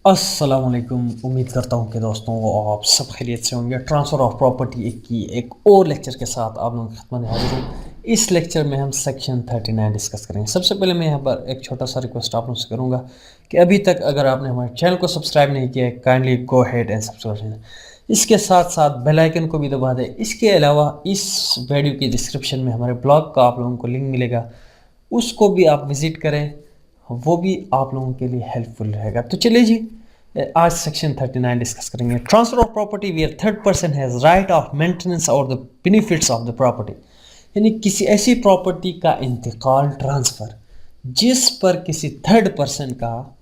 अस्सलामुअलैकुम। उम्मीद करता हूँ कि दोस्तों आप सब खैरियत से होंगे। ट्रांसफ़र ऑफ प्रॉपर्टी की एक और लेक्चर के साथ आप लोगों की खिदमत में हाजिर हूँ। इस लेक्चर में हम सेक्शन 39 डिस्कस करेंगे। सबसे पहले मैं यहाँ पर एक छोटा सा रिक्वेस्ट आप लोगों से करूँगा कि अभी तक अगर आपने हमारे चैनल को सब्सक्राइब नहीं किया है, kindly go head and subscribe. इसके साथ साथ बेल आइकन को भी दबा दें। इसके अलावा इस वीडियो की डिस्क्रिप्शन में हमारे ब्लॉग का आप लोगों को लिंक मिलेगा, उसको भी आप विज़िट करें, वो भी आप लोगों के लिए हेल्पफुल रहेगा। तो चलिए जी, आज सेक्शन 39 डिस्कस करेंगे। Transfer of property where third person has right of maintenance और the benefits of the property, यानी किसी ऐसी प्रॉपर्टी का इंतकाल, ट्रांसफ़र, जिस पर किसी थर्ड पर्सन का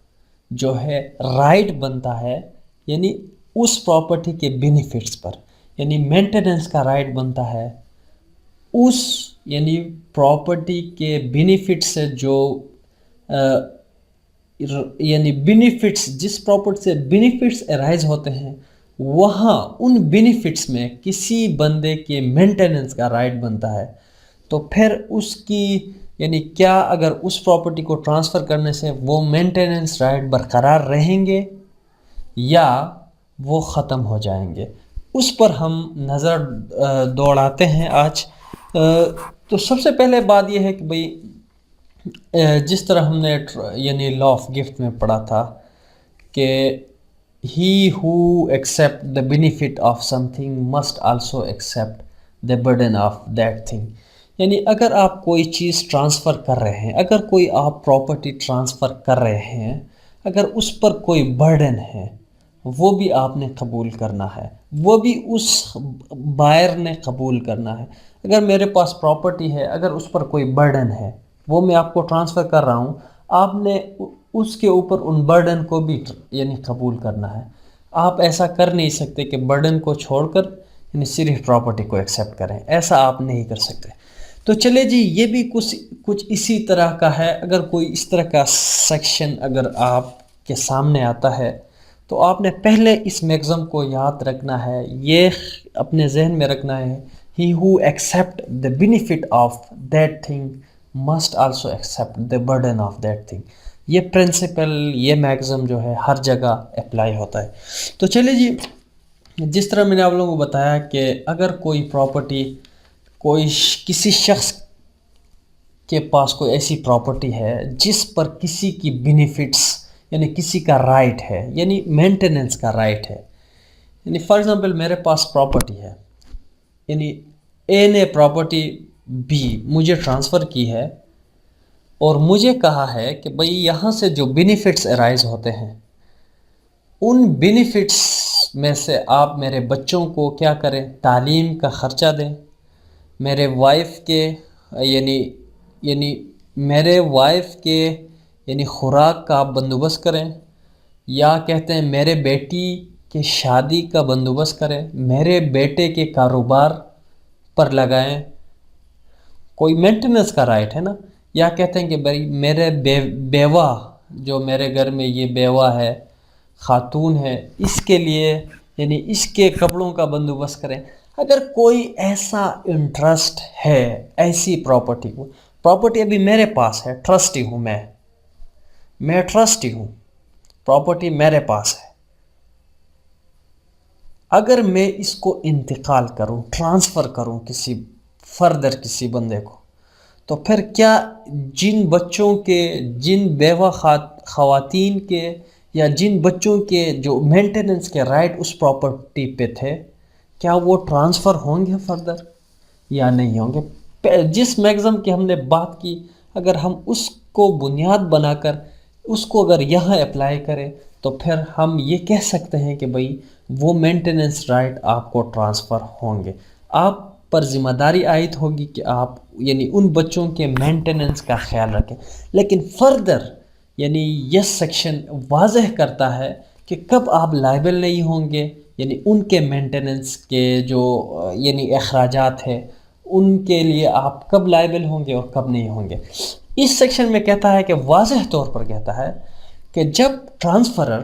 जो है राइट बनता है, यानी उस प्रॉपर्टी के बेनिफिट्स पर, यानी मेंटेनेंस का राइट बनता है उस, यानी प्रॉपर्टी के बेनिफिट से जो यानी बेनिफिट्स, जिस प्रॉपर्टी से बेनिफिट्स अराइज होते हैं, वहाँ उन बेनिफिट्स में किसी बंदे के मेंटेनेंस का राइट बनता है। तो फिर उसकी, यानी क्या अगर उस प्रॉपर्टी को ट्रांसफ़र करने से वो मेंटेनेंस राइट बरकरार रहेंगे या वो ख़त्म हो जाएंगे, उस पर हम नज़र दौड़ाते हैं आज। तो सबसे पहले बात यह है कि भाई, जिस तरह हमने यानी लॉ ऑफ गिफ्ट में पढ़ा था कि he who accept the benefit of something must also accept the burden of that thing, यानी अगर आप कोई चीज़ ट्रांसफ़र कर रहे हैं, अगर कोई आप प्रॉपर्टी ट्रांसफ़र कर रहे हैं, अगर उस पर कोई बर्डन है, वो भी आपने कबूल करना है, वो भी उस बायर ने कबूल करना है। अगर मेरे पास प्रॉपर्टी है, अगर उस पर कोई बर्डन है, वो मैं आपको ट्रांसफ़र कर रहा हूँ, आपने उसके ऊपर उन बर्डन को भी यानी कबूल करना है। आप ऐसा कर नहीं सकते कि बर्डन को छोड़कर यानी सिर्फ प्रॉपर्टी को एक्सेप्ट करें, ऐसा आप नहीं कर सकते। तो चले जी, ये भी कुछ इसी तरह का है। अगर कोई इस तरह का सेक्शन अगर आपके सामने आता है तो आपने पहले इस मैक्सिम को याद रखना है, ये अपने जहन में रखना है, he who accept the benefit of that thing must also accept the burden of that thing. ये प्रिंसिपल, ये मैक्सिम जो है हर जगह अप्लाई होता है। तो चलिए जी, जिस तरह मैंने आप लोगों को बताया कि अगर कोई प्रॉपर्टी, किसी शख्स के पास कोई ऐसी प्रॉपर्टी है जिस पर किसी की बेनिफिट्स, यानी किसी का राइट है, यानी मेंटेनेंस का राइट है। यानी फॉर एग्जांपल मेरे पास प्रॉपर्टी है, यानी ए ने प्रॉपर्टी बी मुझे ट्रांसफ़र की है और मुझे कहा है कि भाई यहाँ से जो बेनिफिट्स अराइज होते हैं, उन बेनिफिट्स में से आप मेरे बच्चों को क्या करें, तालीम का ख़र्चा दें, मेरे वाइफ के यानी यानी मेरे वाइफ के यानी खुराक का बंदोबस्त करें, या कहते हैं मेरे बेटी के शादी का बंदोबस्त करें, मेरे बेटे के कारोबार पर लगाएं, कोई मेंटेनेंस का राइट है ना। या कहते हैं कि भाई मेरे बेवा, जो मेरे घर में ये बेवा है, खातून है, इसके लिए यानी इसके कपड़ों का बंदोबस्त करें। अगर कोई ऐसा इंटरेस्ट है ऐसी प्रॉपर्टी को, प्रॉपर्टी अभी मेरे पास है, ट्रस्टी हूँ मैं ट्रस्टी हूँ, प्रॉपर्टी मेरे पास है, अगर मैं इसको इंतकाल करूँ, ट्रांसफ़र करूँ किसी फर्दर किसी बंदे को, तो फिर क्या जिन बच्चों के, जिन बेवा ख़वातीन के, या जिन बच्चों के जो मेंटेनेंस के राइट उस प्रॉपर्टी पे थे, क्या वो ट्रांसफ़र होंगे फर्दर या नहीं होंगे। जिस मैक्सिम की हमने बात की, अगर हम उसको बुनियाद बनाकर उसको अगर यहाँ अप्लाई करें तो फिर हम ये कह सकते हैं कि भाई वो मेंटेनेंस राइट आपको ट्रांसफ़र होंगे। आप पर ज़िम्मेदारी आयद होगी कि आप यानी उन बच्चों के मेंटेनेंस का ख्याल रखें। लेकिन फर्दर यानी ये सेक्शन वाज़ह करता है कि कब आप लायबल नहीं होंगे, यानी उनके मेंटेनेंस के जो यानी अखराजात है, उनके लिए आप कब लायबल होंगे और कब नहीं होंगे। इस सेक्शन में कहता है कि वाज़ह तौर पर कहता है कि जब ट्रांसफ़रर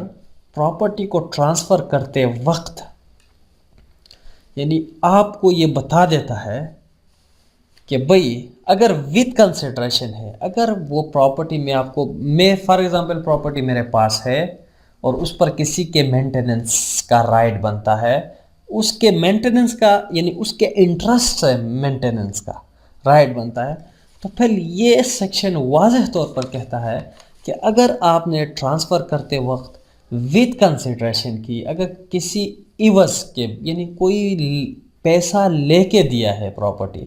प्रॉपर्टी को ट्रांसफ़र करते वक्त यानी आपको ये बता देता है कि भाई अगर विद कंसिडरेशन है, अगर वो प्रॉपर्टी में आपको, मैं फॉर एग्ज़ाम्पल प्रॉपर्टी मेरे पास है اور اس پر کسی کے مینٹیننس کا رائٹ بنتا ہے، اس کے مینٹیننس کا یعنی اس کے انٹرسٹ سے مینٹیننس کا رائٹ بنتا ہے، تو پھر یہ سیکشن واضح طور پر کہتا ہے کہ اگر آپ نے ٹرانسفر کرتے وقت ود کنسیڈریشن کی، اگر کسی عوض کے یعنی کوئی پیسہ لے کے دیا ہے پراپرٹی،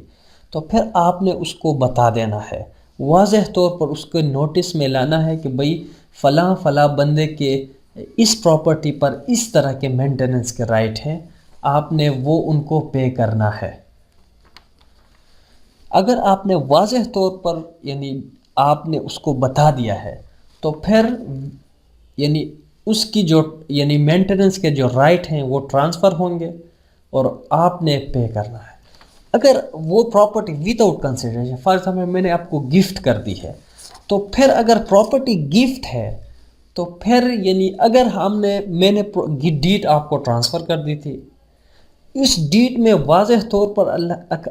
تو پھر آپ نے اس کو بتا دینا ہے، واضح طور پر اس کو نوٹس میں لانا ہے کہ بھئی فلاں فلاں بندے کے اس پراپرٹی پر اس طرح کے مینٹیننس کے رائٹ ہیں، آپ نے وہ ان کو پے کرنا ہے۔ اگر آپ نے واضح طور پر یعنی آپ نے اس کو بتا دیا ہے تو پھر یعنی اس کی جو یعنی مینٹیننس کے جو رائٹ ہیں وہ ٹرانسفر ہوں گے اور آپ نے پے کرنا ہے۔ اگر وہ property with out consideration, for example میں نے آپ کو گفٹ کر دی ہے، تو پھر اگر پراپرٹی گفٹ ہے تو پھر یعنی اگر میں نے ڈیٹ آپ کو ٹرانسفر کر دی تھی، اس ڈیٹ میں واضح طور پر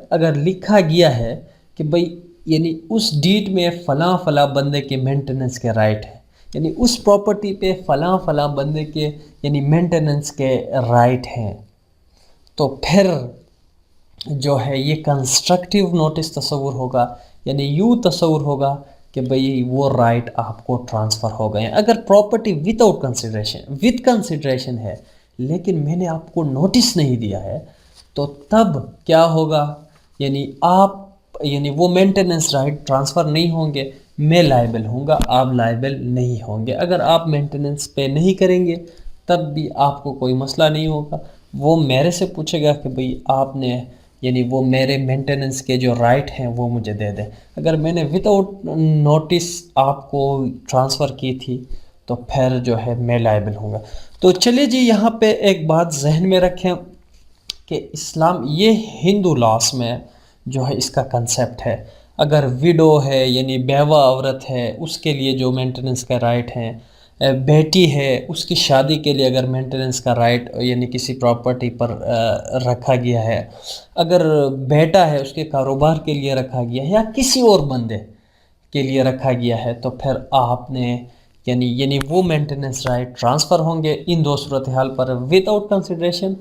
اگر لکھا گیا ہے کہ بھئی یعنی اس ڈیٹ میں فلاں فلاں بندے کے مینٹیننس کے رائٹ ہیں، یعنی اس پراپرٹی پہ فلاں فلاں بندے کے یعنی مینٹیننس کے رائٹ ہیں، تو پھر جو ہے یہ کنسٹرکٹیو نوٹس تصور ہوگا، یعنی یوں تصور ہوگا کہ بھئی وہ رائٹ آپ کو ٹرانسفر ہو گئے ہیں۔ اگر property with out consideration with consideration ہے لیکن میں نے آپ کو نوٹس نہیں دیا ہے، تو تب کیا ہوگا، یعنی وہ مینٹیننس رائٹ ٹرانسفر نہیں ہوں گے، میں لائبل ہوں گا، آپ لائبل نہیں ہوں گے۔ اگر آپ مینٹیننس پے نہیں کریں گے تب بھی آپ کو کوئی مسئلہ نہیں ہوگا، وہ میرے سے پوچھے گا کہ بھئی آپ نے یعنی وہ میرے مینٹیننس کے جو رائٹ ہیں وہ مجھے دے دیں۔ اگر میں نے ود آؤٹ نوٹس آپ کو ٹرانسفر کی تھی تو پھر جو ہے میں لائبل ہوں گا۔ تو چلیے جی، یہاں پہ ایک بات ذہن میں رکھیں کہ اسلام یہ ہندو لاس میں جو ہے اس کا کنسیپٹ ہے، اگر ویڈو ہے یعنی بیوہ عورت ہے اس کے لیے جو مینٹیننس کا رائٹ ہیں، بیٹی ہے اس کی شادی کے لیے اگر مینٹیننس کا رائٹ یعنی کسی پراپرٹی پر رکھا گیا ہے، اگر بیٹا ہے اس کے کاروبار کے لیے رکھا گیا ہے یا کسی اور بندے کے لیے رکھا گیا ہے، تو پھر آپ نے یعنی وہ مینٹیننس رائٹ ٹرانسفر ہوں گے ان دو صورتحال پر، ود آؤٹ کنسیڈریشن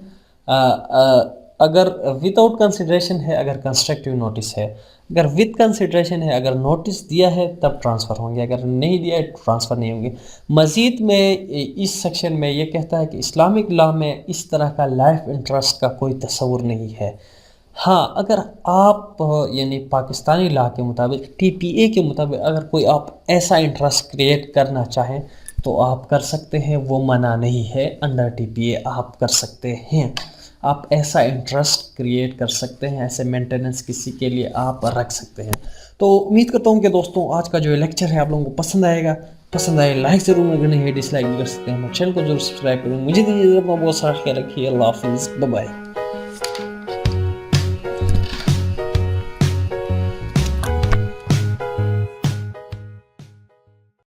اگر ود آؤٹ کنسیڈریشن ہے، اگر کنسٹرکٹیو نوٹس ہے، اگر ود کنسیڈریشن ہے، اگر نوٹس دیا ہے تب ٹرانسفر ہوں گے، اگر نہیں دیا ہے ٹرانسفر نہیں ہوں گے۔ مزید میں اس سیکشن میں یہ کہتا ہے کہ اسلامک لا میں اس طرح کا لائف انٹرسٹ کا کوئی تصور نہیں ہے۔ ہاں، اگر آپ یعنی پاکستانی لا کے مطابق ٹی پی اے کے مطابق اگر کوئی آپ ایسا انٹرسٹ کریٹ کرنا چاہیں تو آپ کر سکتے ہیں، وہ منع نہیں ہے، انڈر ٹی پی اے آپ کر سکتے ہیں، آپ ایسا انٹرسٹ کریٹ کر سکتے ہیں، ایسے مینٹیننس کسی کے لیے آپ رکھ سکتے ہیں۔ تو امید کرتا ہوں کہ دوستوں آج کا جو لیکچر ہے آپ لوگوں کو پسند آئے گا، پسند آئے لائک ضرور، اگر نہیں ہے ڈس لائک بھی کر سکتے ہیں، چینل کو ضرور سبسکرائب کریں۔ مجھے دیجیے، بہت سارا خیال رکھیے، اللہ حافظ، بائے بائے۔